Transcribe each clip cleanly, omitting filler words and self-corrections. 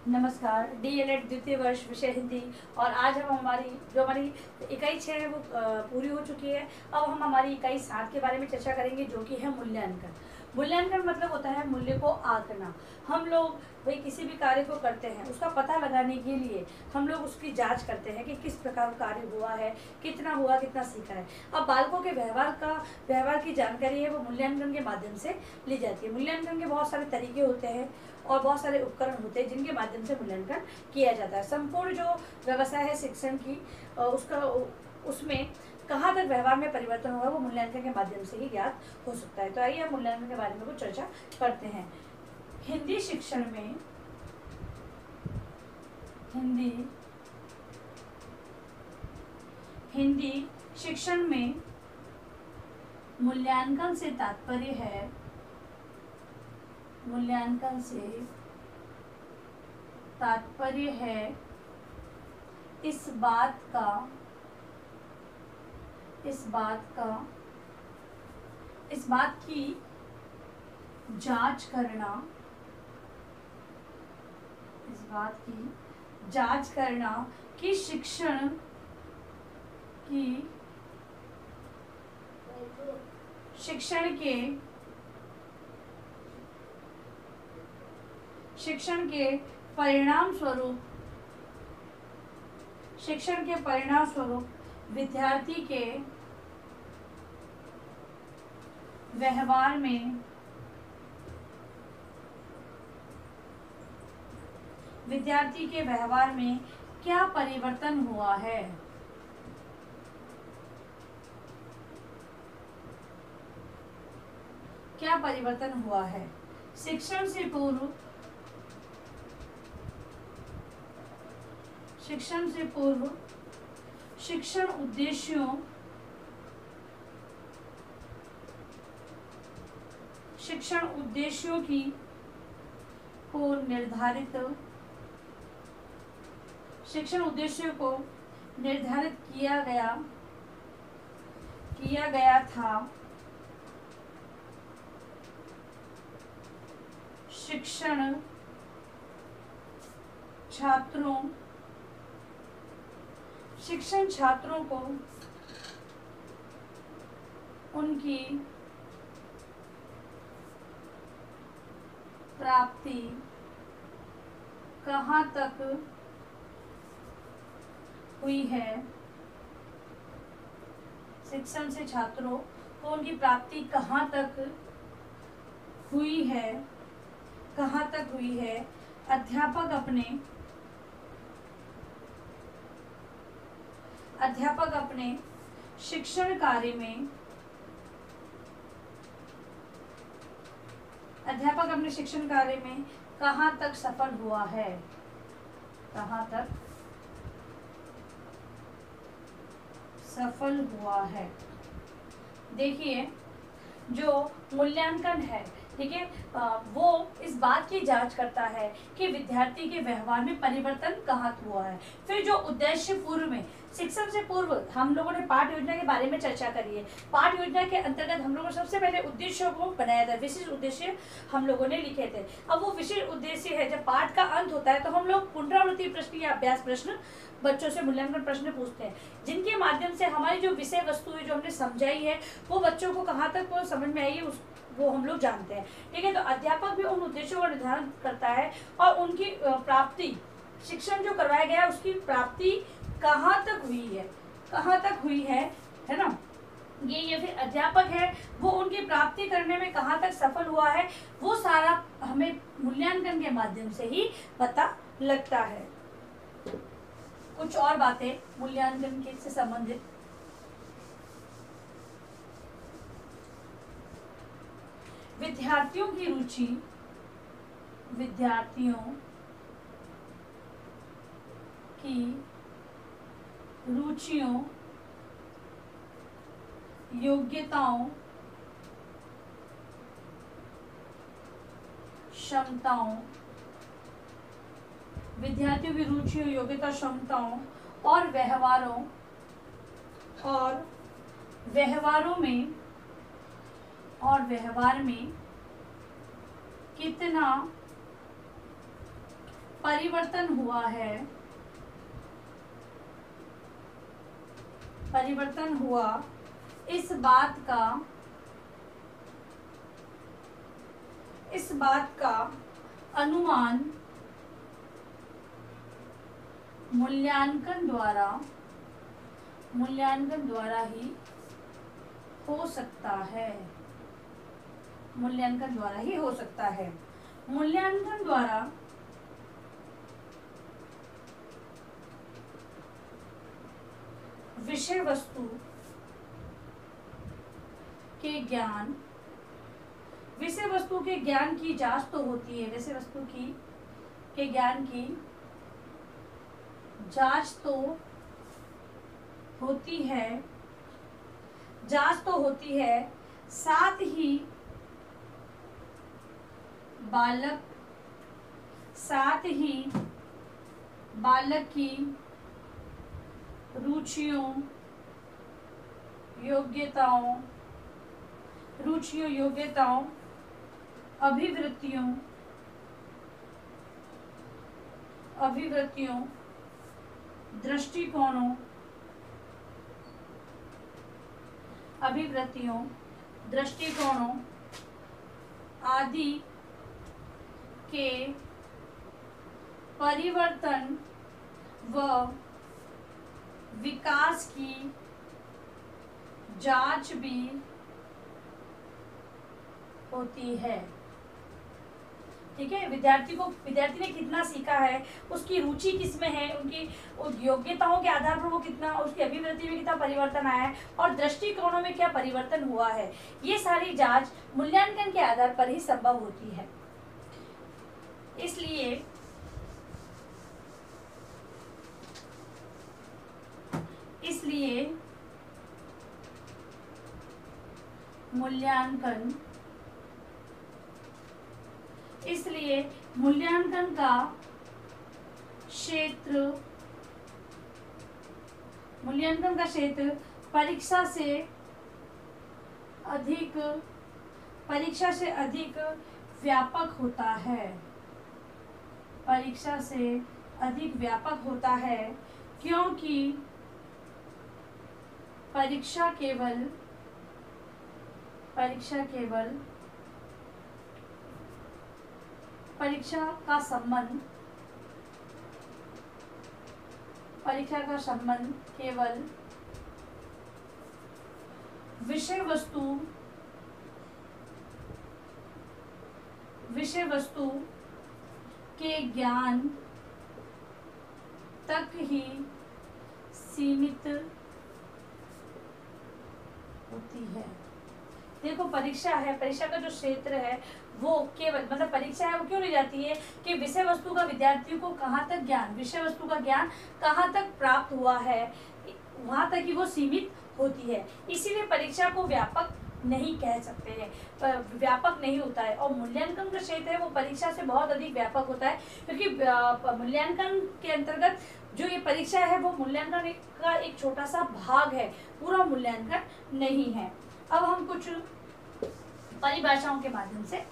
नमस्कार। डीएलएड द्वितीय वर्ष विषय हिंदी। और आज हम हमारी इकाई 6 है वो पूरी हो चुकी है। अब हम हमारी इकाई 7 के बारे में चर्चा करेंगे, जो कि है मूल्यांकन। मूल्यांकन मतलब होता है मूल्य को आंकना। हम लोग भाई किसी भी कार्य को करते हैं, उसका पता लगाने के लिए हम लोग उसकी जांच करते हैं कि किस प्रकार कार्य हुआ है, कितना हुआ, कितना सीखा है। अब बालकों के व्यवहार की जानकारी है वो मूल्यांकन के माध्यम से ली जाती है। मूल्यांकन के बहुत सारे तरीके होते हैं और बहुत सारे उपकरण होते हैं जिनके माध्यम से मूल्यांकन किया जाता है। संपूर्ण जो व्यवस्था है शिक्षण की, उसमें कहाँ तक व्यवहार में परिवर्तन होगा वो मूल्यांकन के माध्यम से ही ज्ञात हो सकता है। तो आइए हम मूल्यांकन के बारे में कुछ चर्चा करते हैं। हिंदी शिक्षण में मूल्यांकन से तात्पर्य है इस बात की जांच करना कि शिक्षण के परिणाम स्वरूप विद्यार्थी के व्यवहार में क्या परिवर्तन हुआ है। शिक्षण से पूर्व शिक्षण उद्देश्यों को निर्धारित किया गया था। शिक्षण छात्रों को उनकी प्राप्ति कहाँ तक हुई है। शिक्षण से छात्रों को उनकी प्राप्ति कहाँ तक हुई है। अध्यापक अपने शिक्षण कार्य में कहाँ तक सफल हुआ है। देखिए, जो मूल्यांकन है, ठीक है, वो इस बात की जांच करता है कि विद्यार्थी के व्यवहार में परिवर्तन कहाँ हुआ है। फिर जो उद्देश्य पूर्व में, शिक्षण से पूर्व हम लोगों ने पाठ योजना के बारे में चर्चा करी है। पाठ योजना के अंतर्गत हम लोगों ने सबसे पहले उद्देश्यों को बनाया था, विशिष्ट उद्देश्य हम लोगों ने लिखे थे। अब वो विशिष्ट उद्देश्य है, जब पाठ का अंत होता है तो हम लोग पुनरावृत्ति प्रश्न या अभ्यास प्रश्न बच्चों से मूल्यांकन प्रश्न पूछते हैं, जिनके माध्यम से हमारी जो विषय वस्तु है जो हमने समझाई है वो बच्चों को कहाँ तक वो समझ में आई है वो हम लोग जानते हैं। ठीक है, तो अध्यापक भी उन उद्देश्यों का निर्धारण करता है और उनकी प्राप्ति, शिक्षण जो करवाया गया है उसकी प्राप्ति कहाँ तक हुई है ना। ये फिर अध्यापक है, वो उनकी प्राप्ति करने में कहाँ तक सफल हुआ है, वो सारा हमें मूल्यांकन के माध्यम से ही पता लगता है। कुछ और बातें मूल्यांकन के से संबंधित। विद्यार्थियों की रुचियों, योग्यताओं, क्षमताओं, विद्यार्थियों की रुचियों, योग्यता, क्षमताओं और व्यवहार में कितना परिवर्तन हुआ है, परिवर्तन हुआ, इस बात का अनुमान मूल्यांकन द्वारा ही हो सकता है, मूल्यांकन द्वारा ही हो सकता है। मूल्यांकन द्वारा विषय वस्तु के ज्ञान, विषय वस्तु के ज्ञान की जांच तो होती है, विषय वस्तु के ज्ञान की जांच तो होती है, साथ ही बालक की रुचियों योग्यताओं अभिवृत्तियों दृष्टिकोणों आदि के परिवर्तन व विकास की जांच भी होती है। ठीक है, विद्यार्थी ने कितना सीखा है, उसकी रुचि किसमें है, उनकी योग्यताओं के आधार पर वो कितना, उसकी अभिवृत्ति में कितना परिवर्तन आया है और दृष्टिकोणों में क्या परिवर्तन हुआ है, ये सारी जांच मूल्यांकन के आधार पर ही संभव होती है। इसलिए मूल्यांकन का क्षेत्र परीक्षा से अधिक व्यापक होता है, क्योंकि परीक्षा केवल परीक्षा का संबंध केवल विषय वस्तु के ज्ञान तक ही सीमित होती है। देखो, परीक्षा का जो क्षेत्र है वो केवल परीक्षा है वो क्यों ली जाती है कि विषय वस्तु का विद्यार्थियों को विषय वस्तु का ज्ञान कहाँ तक प्राप्त हुआ है, वहां तक ही वो सीमित होती है। इसीलिए परीक्षा को व्यापक नहीं कह सकते हैं, व्यापक नहीं होता है। और मूल्यांकन का क्षेत्र है वो परीक्षा से बहुत अधिक व्यापक होता है, क्योंकि मूल्यांकन के अंतर्गत जो ये परीक्षा है वो मूल्यांकन का एक छोटा सा भाग है, पूरा मूल्यांकन नहीं है। अब हम कुछ परिभाषाओं के माध्यम से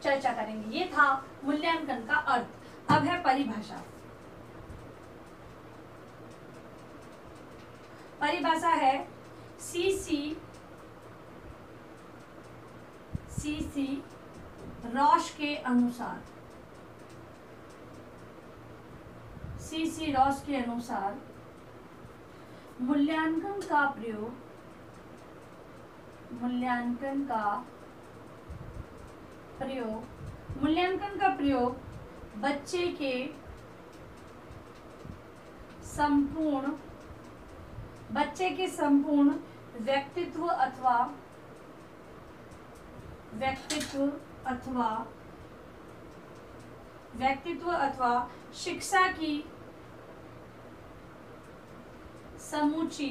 चर्चा करेंगे। ये था मूल्यांकन का अर्थ। अब है परिभाषा। परिभाषा है सीसी रॉश के अनुसार मूल्यांकन का प्रयोग बच्चे के संपूर्ण व्यक्तित्व अथवा शिक्षा की समूची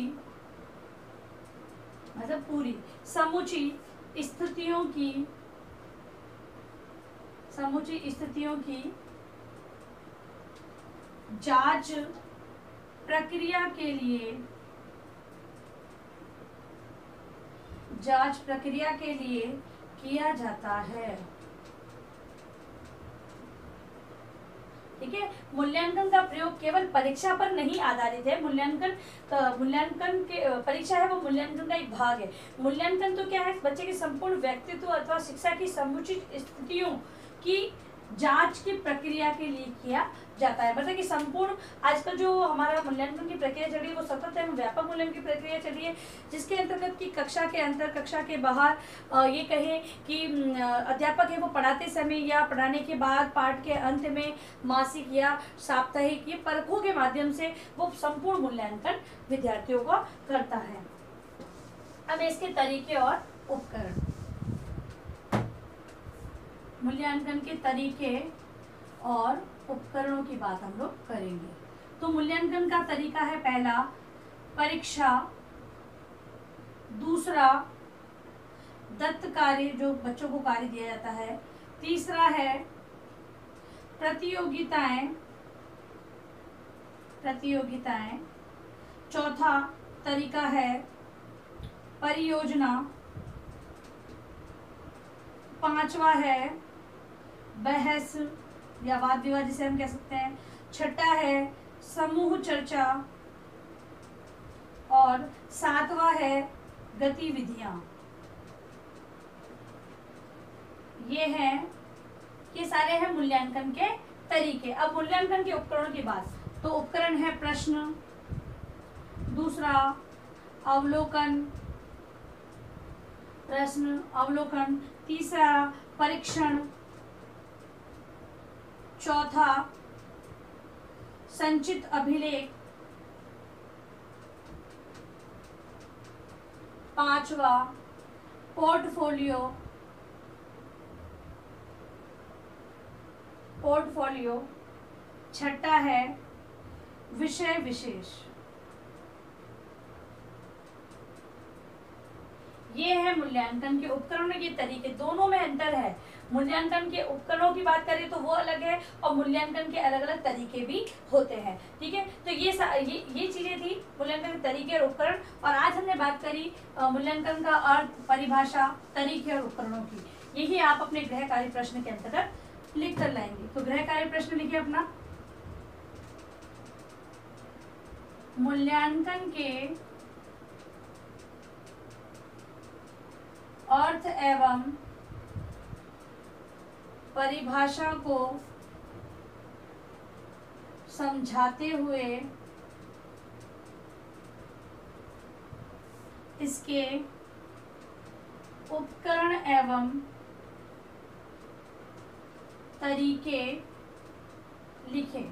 पूरी समूची स्थितियों की जांच प्रक्रिया के लिए किया जाता है। ठीक है। मूल्यांकन का प्रयोग केवल परीक्षा पर नहीं आधारित है। मूल्यांकन के परीक्षा है वो मूल्यांकन का एक भाग है। मूल्यांकन तो क्या है, बच्चे के संपूर्ण व्यक्तित्व अथवा शिक्षा की समुचित स्थितियों की जांच की प्रक्रिया के लिए किया जाता है। मतलब कि संपूर्ण आजकल जो हमारा मूल्यांकन की प्रक्रिया चल रही है वो सतत एवं व्यापक मूल्यांकन की प्रक्रिया चल रही है, जिसके अंतर्गत की कक्षा के अंदर, कक्षा के बाहर ये कहें कि अध्यापक है वो पढ़ाते समय या पढ़ाने के बाद पाठ के अंत में मासिक या साप्ताहिक ये परखों के माध्यम से वो संपूर्ण मूल्यांकन विद्यार्थियों का करता है। अब इसके तरीके और उपकरण, मूल्यांकन के तरीके और उपकरणों की बात हम लोग करेंगे। तो मूल्यांकन का तरीका है, पहला परीक्षा, दूसरा दत्त कार्य जो बच्चों को कार्य दिया जाता है, तीसरा है प्रतियोगिताएं, चौथा तरीका है परियोजना, पांचवा है बहस या वाद विवाद जिसे हम कह सकते हैं, छठा है समूह चर्चा और सातवां है गतिविधियां। ये सारे हैं मूल्यांकन के तरीके। अब मूल्यांकन के उपकरणों की बात, तो उपकरण है प्रश्न, दूसरा अवलोकन, तीसरा परीक्षण, चौथा संचित अभिलेख, पांचवा पोर्टफोलियो, छठा है विषय विशेष। ये है मूल्यांकन के उपकरणों के तरीके। दोनों में अंतर है। मूल्यांकन के उपकरणों की बात करें तो वो अलग है और मूल्यांकन के अलग अलग तरीके भी होते हैं, ठीक है। तो ये चीजें थी मूल्यांकन के तरीके और उपकरण। और आज हमने बात करी मूल्यांकन का अर्थ, परिभाषा, तरीके और उपकरणों की। यही आप अपने गृह कार्य प्रश्न के अंतर्गत लिख कर लाएंगे। तो गृह कार्य प्रश्न लिखिए अपना, मूल्यांकन के अर्थ एवं परिभाषा को समझाते हुए इसके उपकरण एवं तरीके लिखें,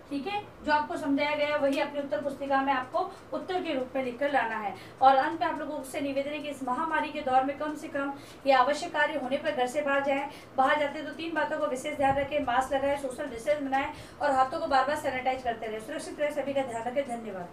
ठीक है। जो आपको समझाया गया वही अपनी उत्तर पुस्तिका में आपको उत्तर के रूप में लिखकर लाना है। और अंत में आप लोगों से निवेदन है कि इस महामारी के दौर में कम से कम ये आवश्यक कार्य होने पर घर से बाहर जाएं। बाहर जाते हैं तो 3 बातों को विशेष ध्यान रखें, मास्क लगाएं, सोशल डिस्टेंस बनाएं और हाथों को बार बार सैनिटाइज करते रहें। सुरक्षित रहे, सभी का ध्यान रखें। धन्यवाद।